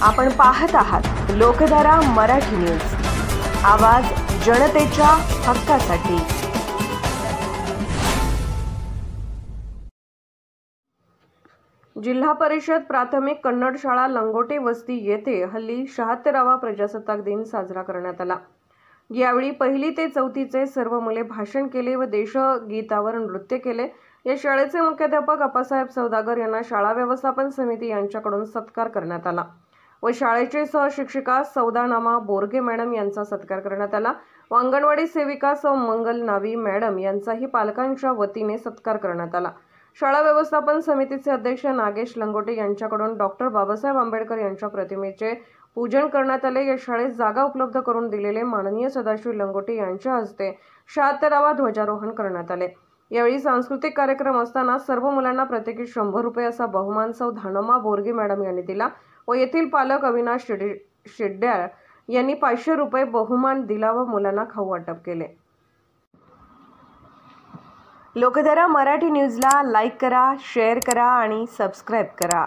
आपण पाहत आहात लोकधारा मराठी न्यूज, आवाज जनतेच्या हक्कासाठी। जिल्हा परिषद प्राथमिक कन्नड शाळा लंगोटे वस्ती येथे हल्ली 76वा प्रजासत्ताक दिन साजरा करण्यात आला। यावेळी पहिली ते चौथीचे सर्व मुले भाषण केले व देशगीतावर नृत्य केले। या शाळेचे मुख्याध्यापक अप्पासाहेब सौदागर यांना शाळा व्यवस्थापन समिती यांच्याकडून सत्कार करण्यात आला व शाळेचे सहशिक्षिका सौदानामा बोरगे मॅडम यांचा सत्कार करण्यात आला व अंगणवाडी सेविका सौ मंगल नावी मॅडम यांचाही पालकांच्या वतीने सत्कार करण्यात आला। शाळा व्यवस्थापन समितीचे अध्यक्ष नागेश लंगोटे यांच्याकडून डॉक्टर बाबासाहेब आंबेडकर यांच्या प्रतिमेचे पूजन करण्यात आले। या शाळेत जागा उपलब्ध करून दिलेले माननीय सदाशिव लंगोटे यांच्या हस्ते 76वा ध्वजारोहण करण्यात आले। यावेळी सांस्कृतिक कार्यक्रम असताना सर्व मुलांना प्रत्येकी 100 रुपये असा बहुमान सौ धानमा बोरगे मॅडम यांनी दिला व येथील पालक अविनाश शेड्याळ यांनी 500 रुपये बहुमान दिला व मुलांना खाऊ वाटप केले। लोकधारा मराठी न्यूजला लाईक करा, शेअर करा आणि सबस्क्राइब करा।